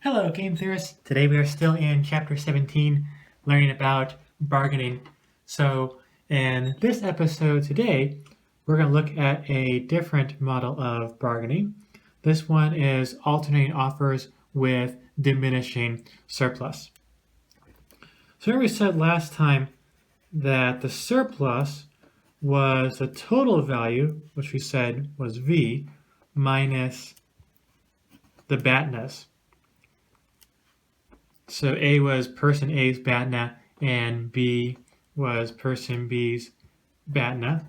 Hello, game theorists. Today we are still in chapter 17, learning about bargaining. So in this episode today, we're going to look at a different model of bargaining. This one is alternating offers with diminishing surplus. So here we said last time that the surplus was the total value, which we said was V, minus the BATNAs. So A was person A's BATNA and B was person B's BATNA.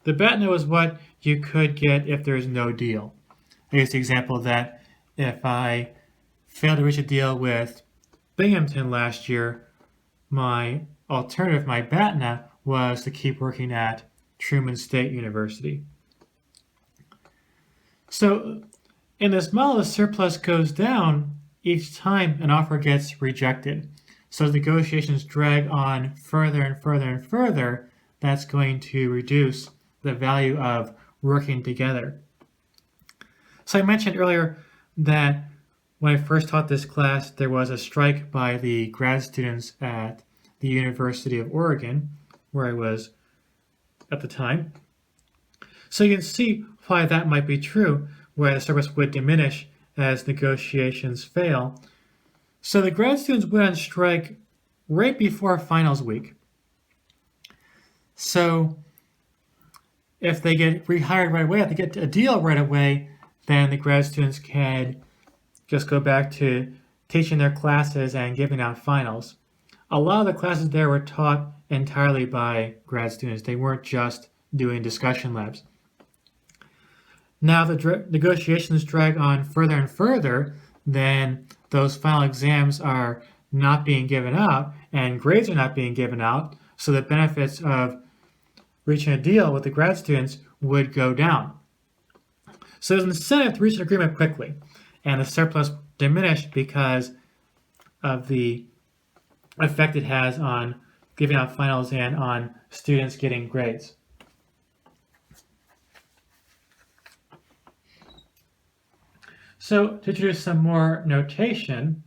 The BATNA was what you could get if there's no deal. I used the example that if I failed to reach a deal with Binghamton last year, my alternative, my BATNA, was to keep working at Truman State University. So in this model, the surplus goes down each time an offer gets rejected. So as negotiations drag on further and further and further, that's going to reduce the value of working together. So I mentioned earlier that when I first taught this class, there was a strike by the grad students at the University of Oregon, where I was at the time. So you can see why that might be true, where the surplus would diminish as negotiations fail. So the grad students went on strike right before finals week. So if they get rehired right away, if they get a deal right away, then the grad students can just go back to teaching their classes and giving out finals. A lot of the classes there were taught entirely by grad students. They weren't just doing discussion labs. Now the negotiations drag on further and further, then those final exams are not being given out and grades are not being given out, so the benefits of reaching a deal with the grad students would go down. So there's an incentive to reach an agreement quickly, and the surplus diminished because of the effect it has on giving out finals and on students getting grades. So to introduce some more notation,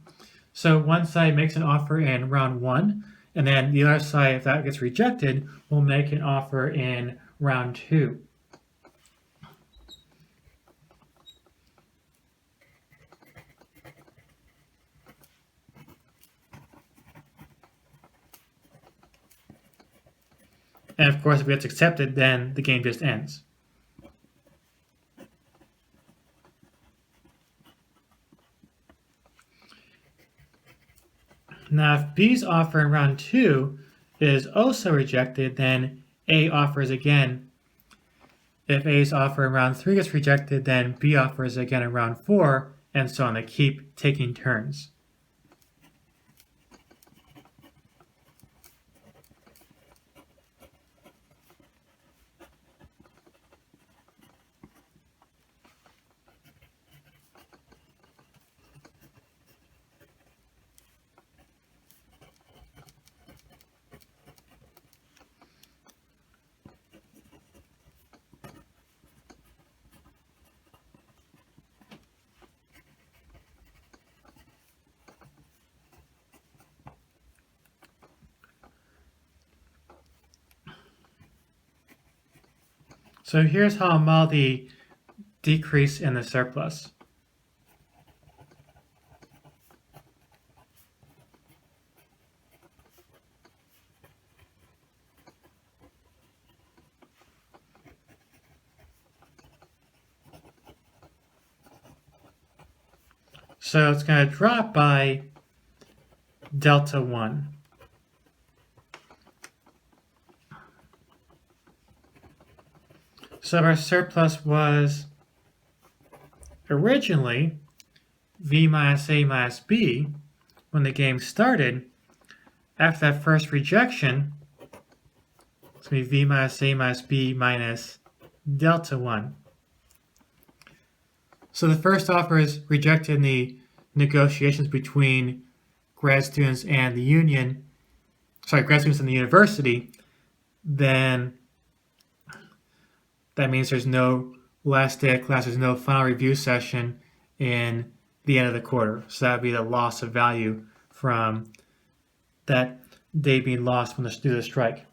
so one side makes an offer in round 1, and then the other side, if that gets rejected, will make an offer in round 2. And of course, if it gets accepted, then the game just ends. Now, if B's offer in round 2 is also rejected, then A offers again. If A's offer in round 3 gets rejected, then B offers again in round 4, and so on. They keep taking turns. So here's how I'll model the decrease in the surplus. So it's going to drop by delta 1. So our surplus was originally V minus A minus B when the game started. After that first rejection, it's going to be V minus A minus B minus delta 1. So the first offer is rejected in the negotiations between grad students and the union, grad students and the university, then that means there's no last day of class, there's no final review session in the the end of the quarter. So that would be the loss of value from that day being lost when due to the strike.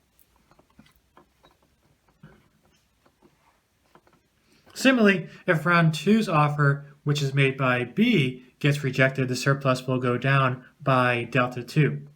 Similarly, if round 2's offer, which is made by B, gets rejected, the surplus will go down by delta 2.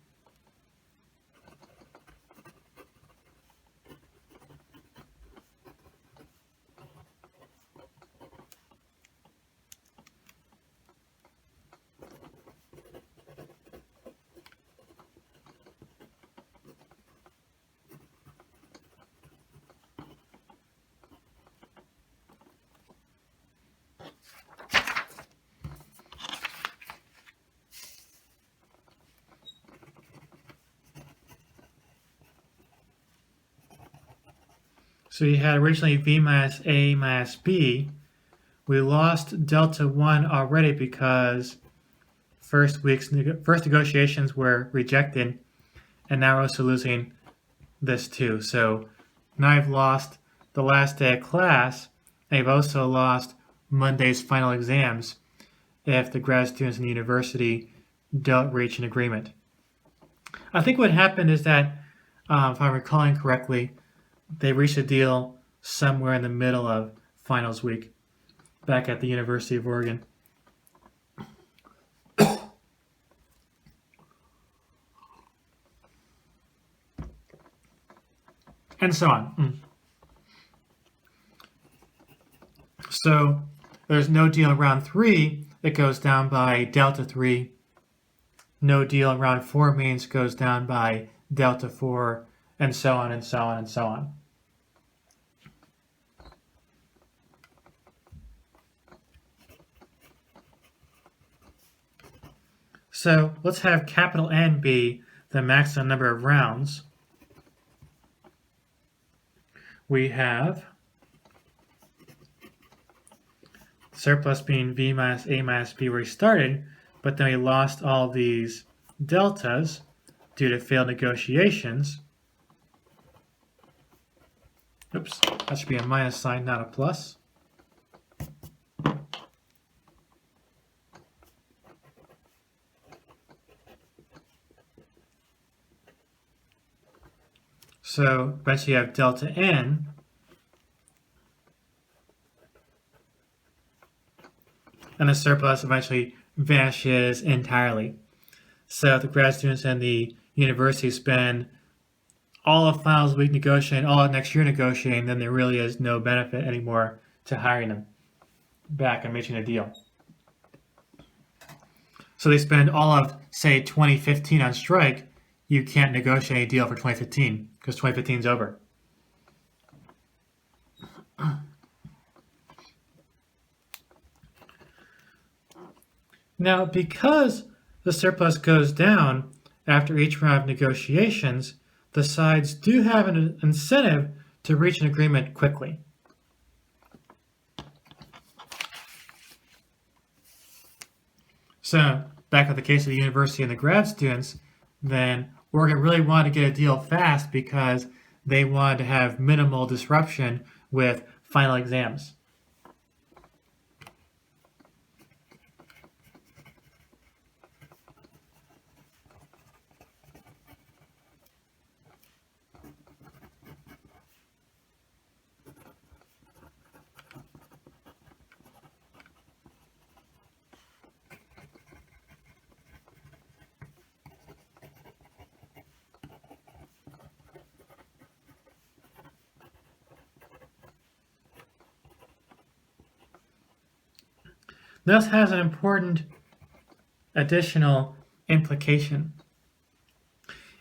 So you had originally V minus A minus B. We lost delta 1 already because first negotiations were rejected, and now we're also losing this too. So now I've lost the last day of class, and I've also lost Monday's final exams if the grad students in the university don't reach an agreement. I think what happened is that, if I'm recalling correctly, they reached a deal somewhere in the middle of finals week back at the University of Oregon. And so on. So there's no deal in round 3, it goes down by delta 3. No deal in round 4 means it goes down by delta 4, and so on and so on and so on. So let's have capital N be the maximum number of rounds. We have surplus being V minus A minus B where we started, but then we lost all these deltas due to failed negotiations. Oops, that should be a minus sign, not a plus. So eventually you have delta N, and the surplus eventually vanishes entirely. So if the grad students and the university spend all of finals week negotiating, all of next year negotiating, then there really is no benefit anymore to hiring them back and making a deal. So they spend all of, say, 2015 on strike, you can't negotiate a deal for 2015 because 2015 is over. Now, because the surplus goes down after each round of negotiations, the sides do have an incentive to reach an agreement quickly. So, back at the case of the university and the grad students, then Oregon really wanted to get a deal fast because they wanted to have minimal disruption with final exams. This has an important additional implication.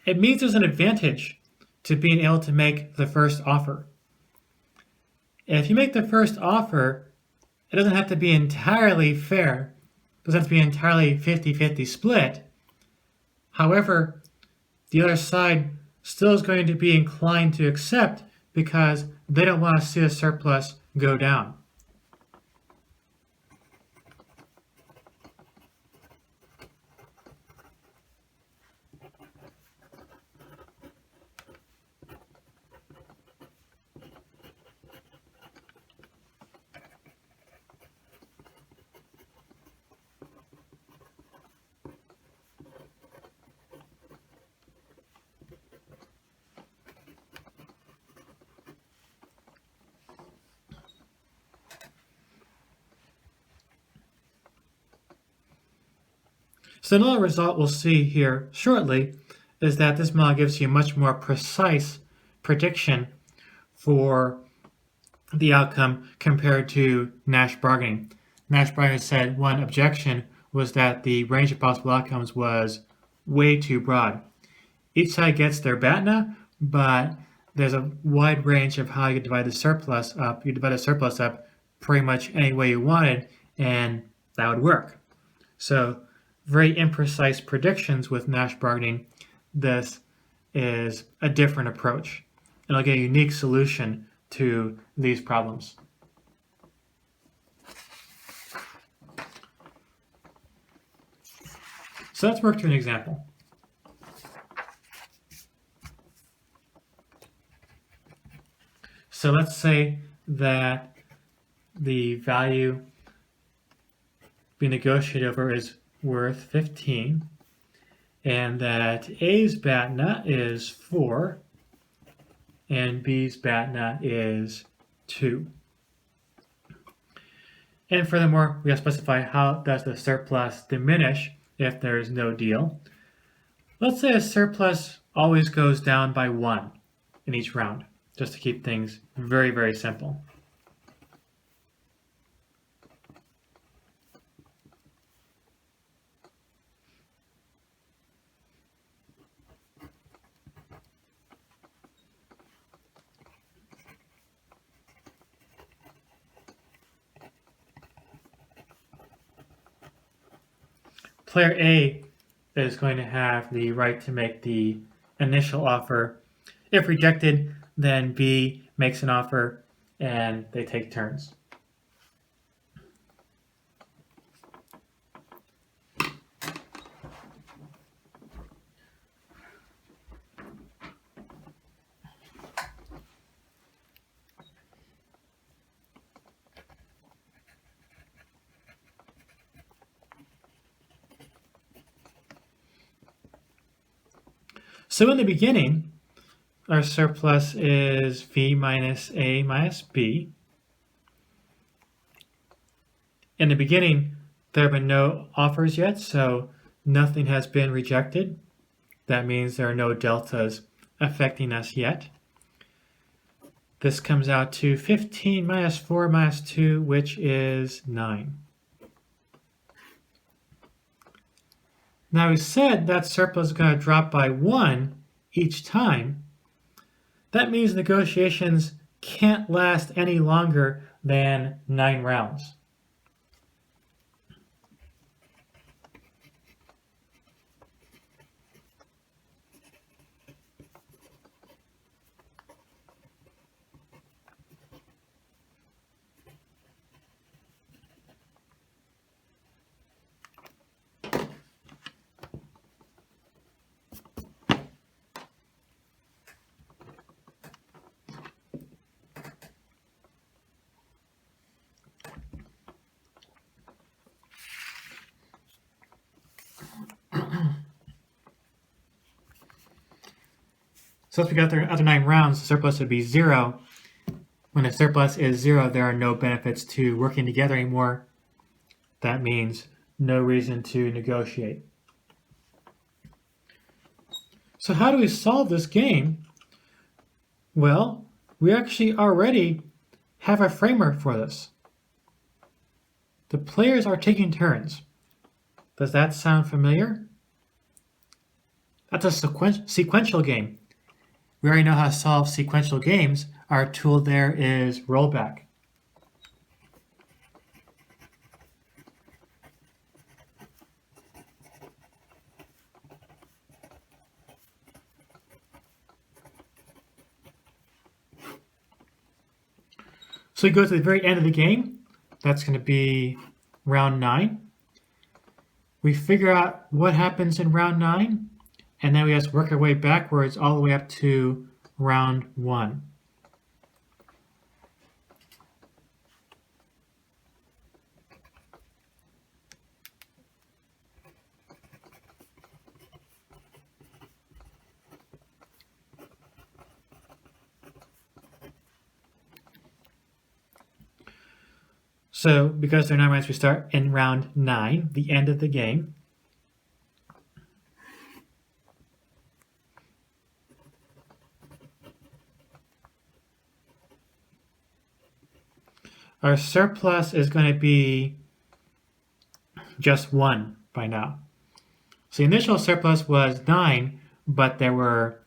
It means there's an advantage to being able to make the first offer. If you make the first offer, it doesn't have to be entirely fair. It doesn't have to be entirely 50-50 split. However, the other side still is going to be inclined to accept because they don't want to see the surplus go down. So another result we'll see here shortly is that this model gives you a much more precise prediction for the outcome compared to Nash bargaining. Nash bargaining said one objection was that the range of possible outcomes was way too broad. Each side gets their BATNA, but there's a wide range of how you divide the surplus up. You divide the surplus up pretty much any way you wanted, and that would work. So very imprecise predictions with Nash bargaining. This is a different approach. It'll get a unique solution to these problems. So let's work through an example. So let's say that the value being negotiated over is worth 15, and that A's BATNA is 4, and B's BATNA is 2. And furthermore, we have to specify how does the surplus diminish if there is no deal. Let's say a surplus always goes down by 1 in each round, just to keep things very, very simple. Player A is going to have the right to make the initial offer. If rejected, then B makes an offer and they take turns. So in the beginning, our surplus is V minus A minus B. In the beginning, there have been no offers yet, so nothing has been rejected. That means there are no deltas affecting us yet. This comes out to 15 minus 4 minus 2, which is 9. Now we said that surplus is going to drop by 1 each time. That means negotiations can't last any longer than 9 rounds. So if we got there after 9 rounds, the surplus would be 0. When the surplus is 0, there are no benefits to working together anymore. That means no reason to negotiate. So how do we solve this game? Well, we actually already have a framework for this. The players are taking turns. Does that sound familiar? That's a sequential game. We already know how to solve sequential games. Our tool there is rollback. So we go to the very end of the game. That's going to be round 9. We figure out what happens in round 9, and then we have to work our way backwards all the way up to round 1. So because there are 9 rounds, we start in round 9, the end of the game. our surplus is going to be just 1 by now. So the initial surplus was 9, but there were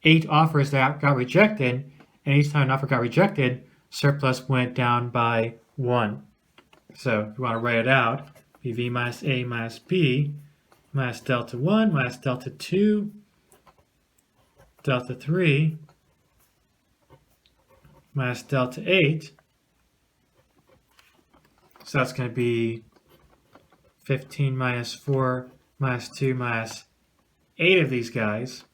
8 offers that got rejected, and each time an offer got rejected, surplus went down by 1. So if you want to write it out, v minus A minus B minus delta 1 minus delta 2, delta 3 minus delta 8. So that's going to be 15 minus 4 minus 2 minus 8 of these guys.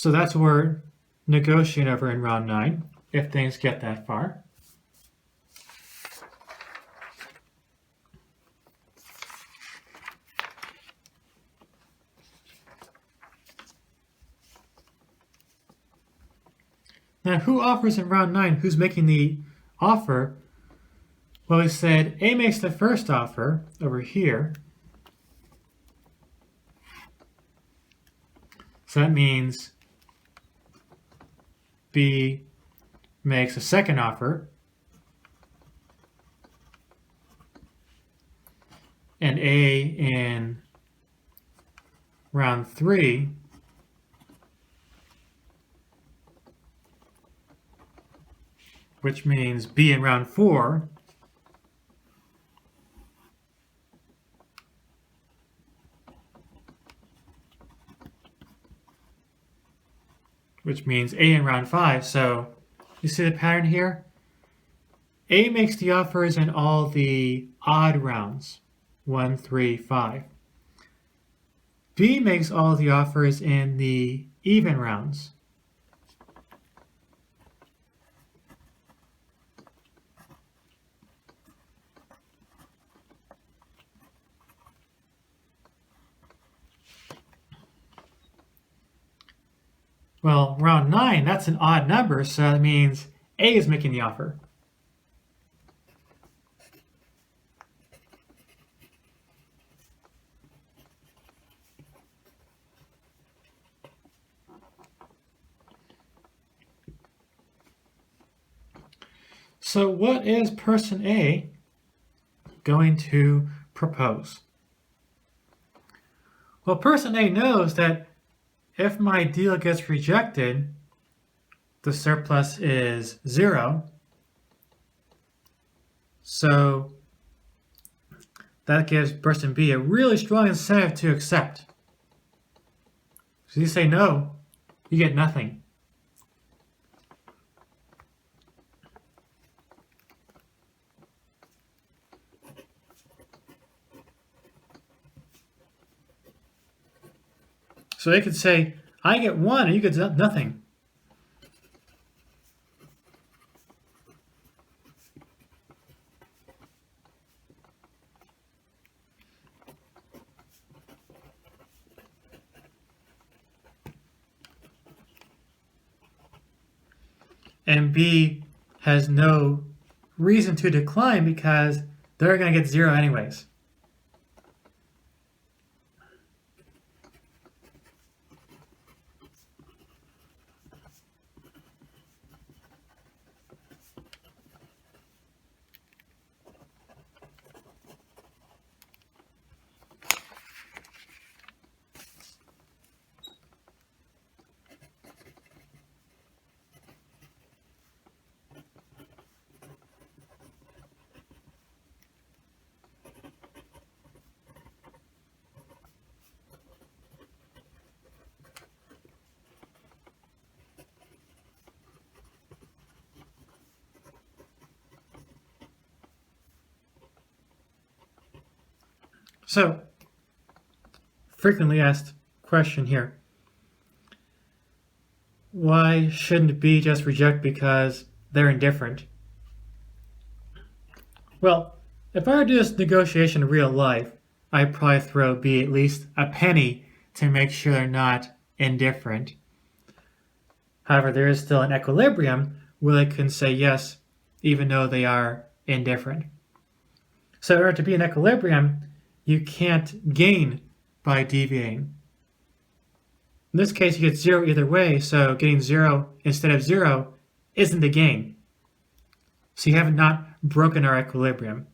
So that's what we're negotiating over in round 9, if things get that far. Now, who offers in round 9? Who's making the offer? Well, we said A makes the first offer over here. So that means B makes a second offer, and A in round 3 which means B in round 4 which means A in round 5. So you see the pattern here? A makes the offers in all the odd rounds, 1, 3, 5. B makes all the offers in the even rounds. Well, round 9, that's an odd number, so that means A is making the offer. So what is person A going to propose? Well, person A knows that if my deal gets rejected, the surplus is 0. So that gives person B a really strong incentive to accept. So you say no, you get nothing. So they could say, I get 1 and you get nothing. And B has no reason to decline because they're going to get 0 anyways. So, frequently asked question here. Why shouldn't B just reject because they're indifferent? Well, if I were to do this negotiation in real life, I'd probably throw B at least a penny to make sure they're not indifferent. However, there is still an equilibrium where they can say yes even though they are indifferent. So in order to be in equilibrium, you can't gain by deviating. In this case, you get 0 either way, so getting 0 instead of 0 isn't a gain. So you have not broken our equilibrium.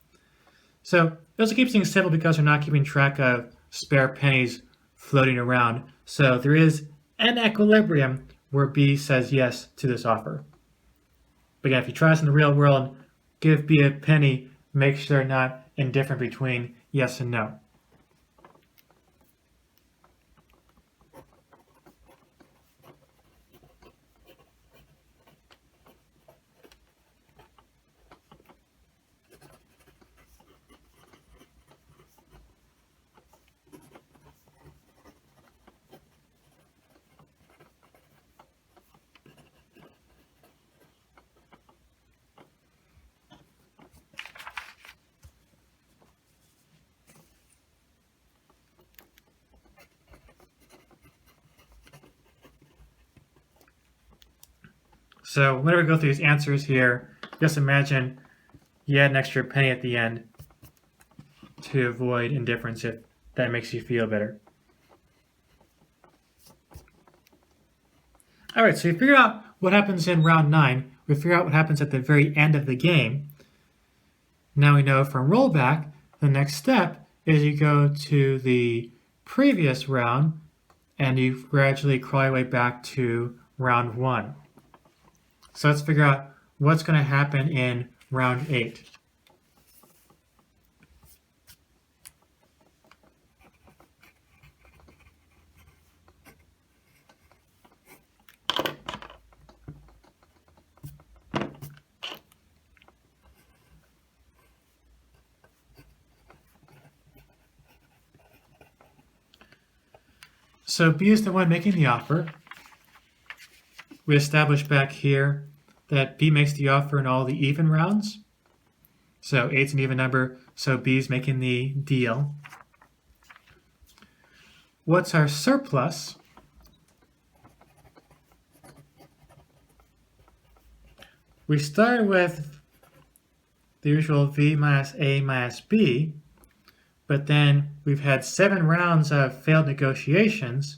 So it also keeps things simple because we're not keeping track of spare pennies floating around. So there is an equilibrium where B says yes to this offer. But again, if you try this in the real world, give B a penny, make sure they're not indifferent between yes and no. So whenever we go through these answers here, just imagine you add an extra penny at the end to avoid indifference if that makes you feel better. All right, so we figure out what happens in round 9. We figure out what happens at the very end of the game. Now we know from rollback, the next step is you go to the previous round and you gradually crawl your way back to round 1. So let's figure out what's going to happen in round 8. So B is the one making the offer. We established back here that B makes the offer in all the even rounds. So 8's an even number, so B's making the deal. What's our surplus? We started with the usual V minus A minus B, but then we've had 7 rounds of failed negotiations.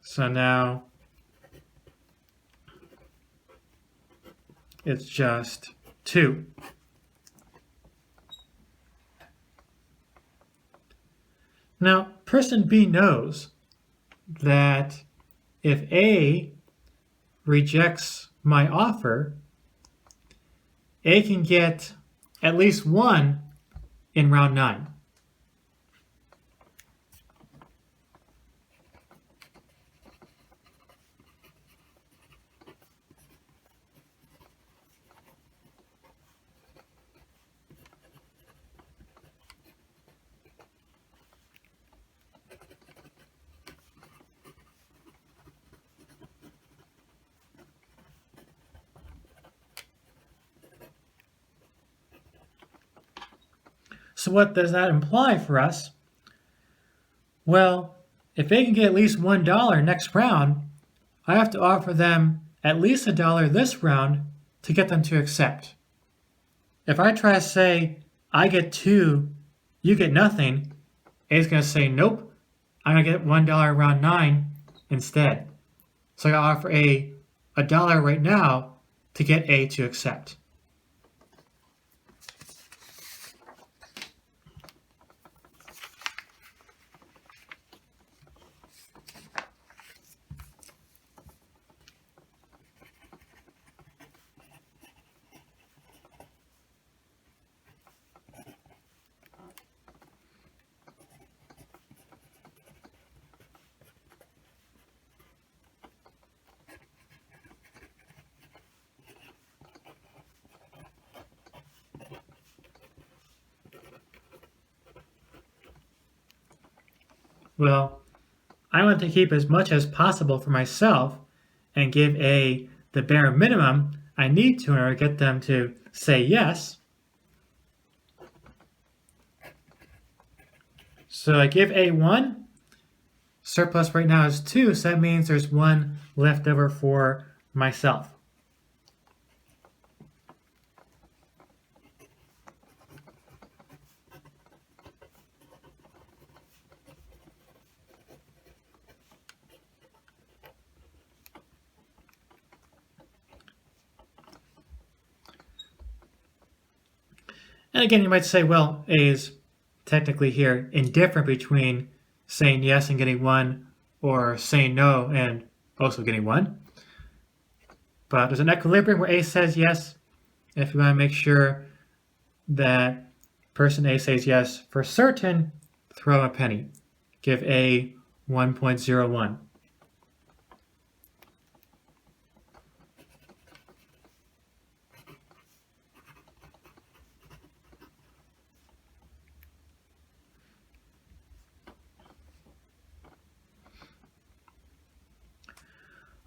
So now it's just 2. Now, person B knows that if A rejects my offer, A can get at least 1 in round 9. So what does that imply for us? Well, if they can get at least $1 next round, I have to offer them at least $1 this round to get them to accept. If I try to say, I get 2, you get nothing, A's going to say, nope, I'm going to get $1 round 9 instead. So I got to offer A $1 right now to get A to accept. Well, I want to keep as much as possible for myself and give A the bare minimum I need to in order to get them to say yes. So I give A 1. Surplus right now is 2, so that means there's 1 left over for myself. And again, you might say, well, A is technically here indifferent between saying yes and getting 1 or saying no and also getting 1. But there's an equilibrium where A says yes. If you want to make sure that person A says yes for certain, throw a penny. Give A 1.01.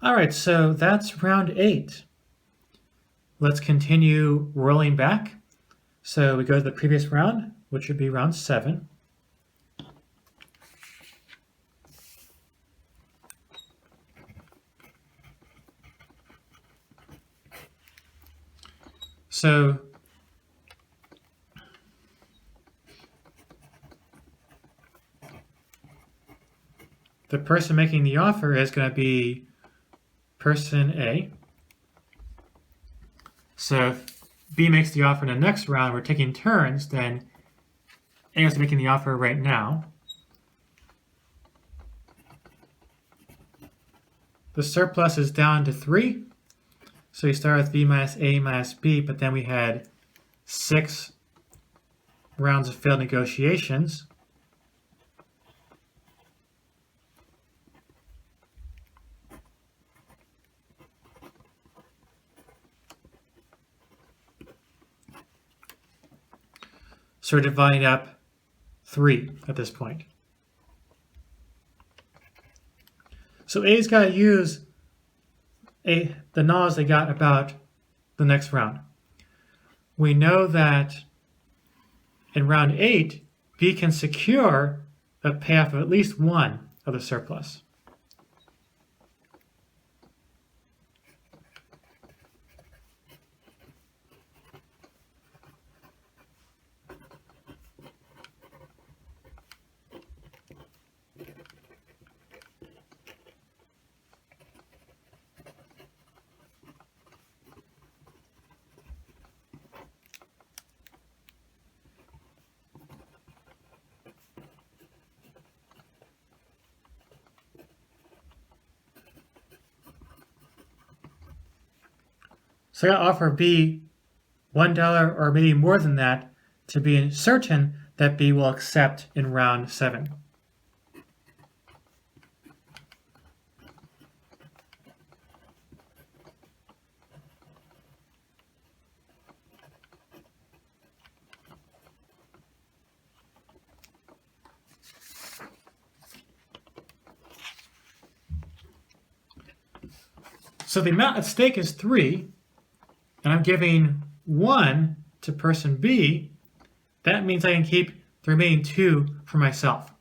All right, so that's round 8. Let's continue rolling back. So we go to the previous round, which would be round 7. So the person making the offer is going to be person A. So if B makes the offer in the next round, we're taking turns, then A is making the offer right now. The surplus is down to 3. So we start with B minus A minus B, but then we had 6 rounds of failed negotiations. So we're dividing up 3 at this point. So A's got to use the knowledge they got about the next round. We know that in round 8, B can secure a payoff of at least 1 of the surplus. So I got to offer B $1 or maybe more than that to be certain that B will accept in round 7. So the amount at stake is 3, and I'm giving 1 to person B. That means I can keep the remaining 2 for myself.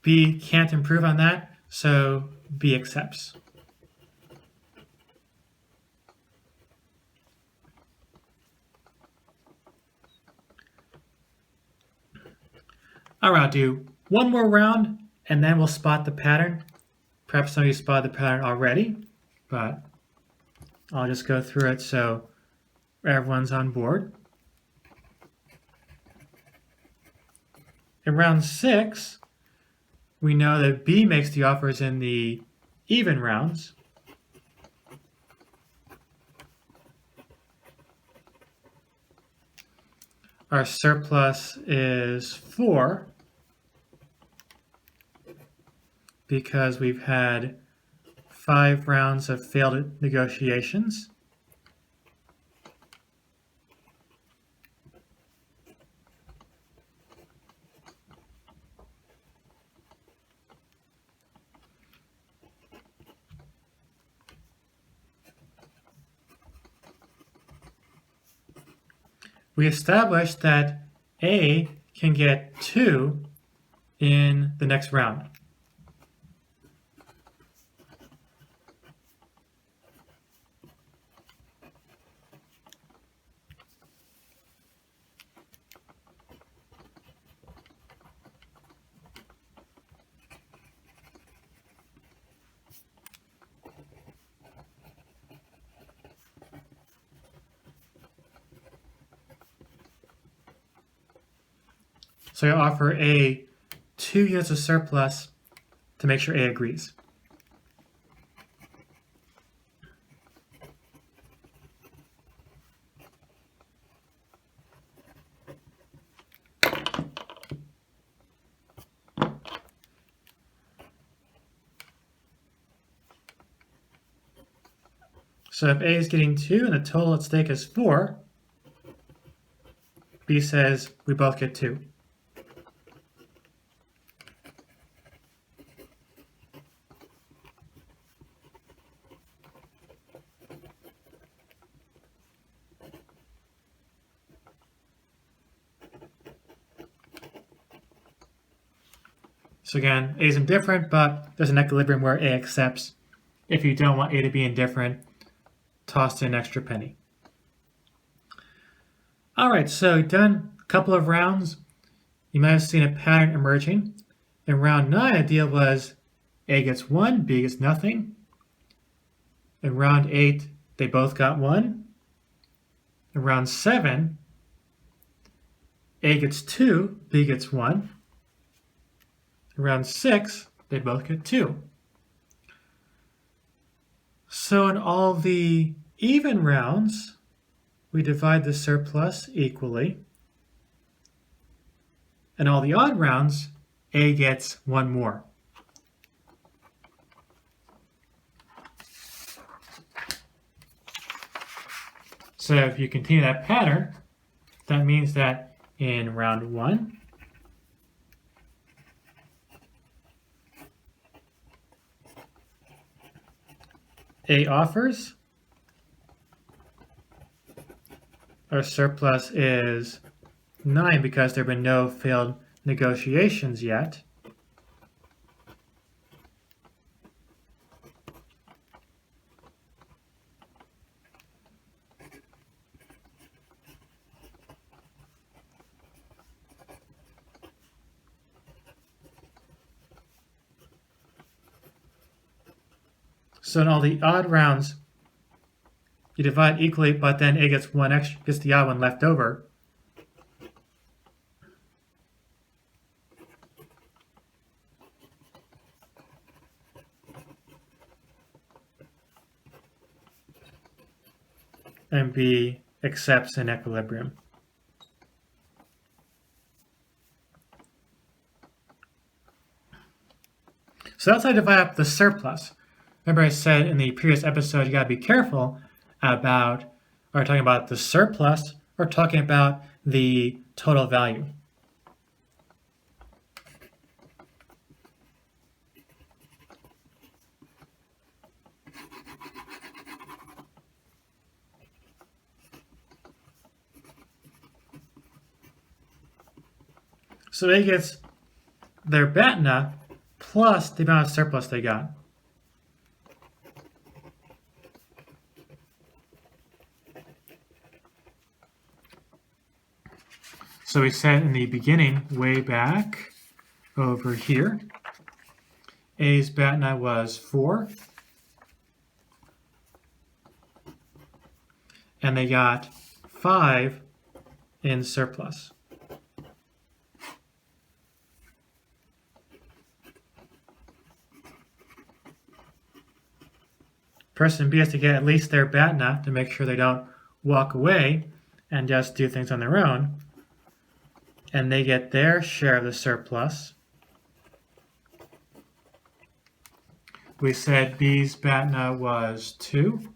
B can't improve on that, so B accepts. All right, I'll do one more round, and then we'll spot the pattern. Perhaps some of you spotted the pattern already, but I'll just go through it so everyone's on board. In round 6, we know that B makes the offers in the even rounds. Our surplus is 4 because we've had 5 rounds of failed negotiations. we established that A can get 2 in the next round. So I offer A 2 units of surplus to make sure A agrees. So if A is getting 2 and the total at stake is 4, B says we both get 2. So again, A is indifferent, but there's an equilibrium where A accepts. If you don't want A to be indifferent, toss in an extra penny. All right, so done a couple of rounds. You might have seen a pattern emerging. In round 9, the deal was A gets 1, B gets nothing. In round 8, they both got 1. In round 7, A gets 2, B gets 1. In round 6, they both get 2. So in all the even rounds, we divide the surplus equally. In all the odd rounds, A gets 1 more. So if you continue that pattern, that means that in round 1, A offers, our surplus is 9 because there have been no failed negotiations yet. So in all the odd rounds, you divide equally, but then A gets 1 extra, gets the odd one left over. And B accepts an equilibrium. So that's how I divide up the surplus. Remember I said in the previous episode, you gotta be careful about, are we talking about the surplus or talking about the total value? So A gets their BATNA plus the amount of surplus they got. So we said in the beginning, way back over here, A's BATNA was 4. And they got 5 in surplus. Person B has to get at least their BATNA to make sure they don't walk away and just do things on their own. And they get their share of the surplus. We said B's BATNA was 2.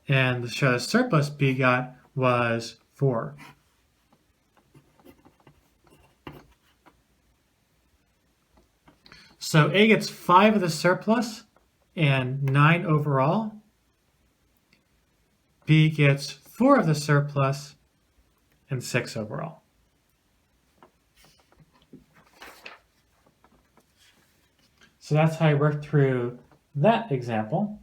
And the share of the surplus B got was 4. So A gets 5 of the surplus and 9 overall. B gets 4 of the surplus and 6 overall. So that's how I worked through that example.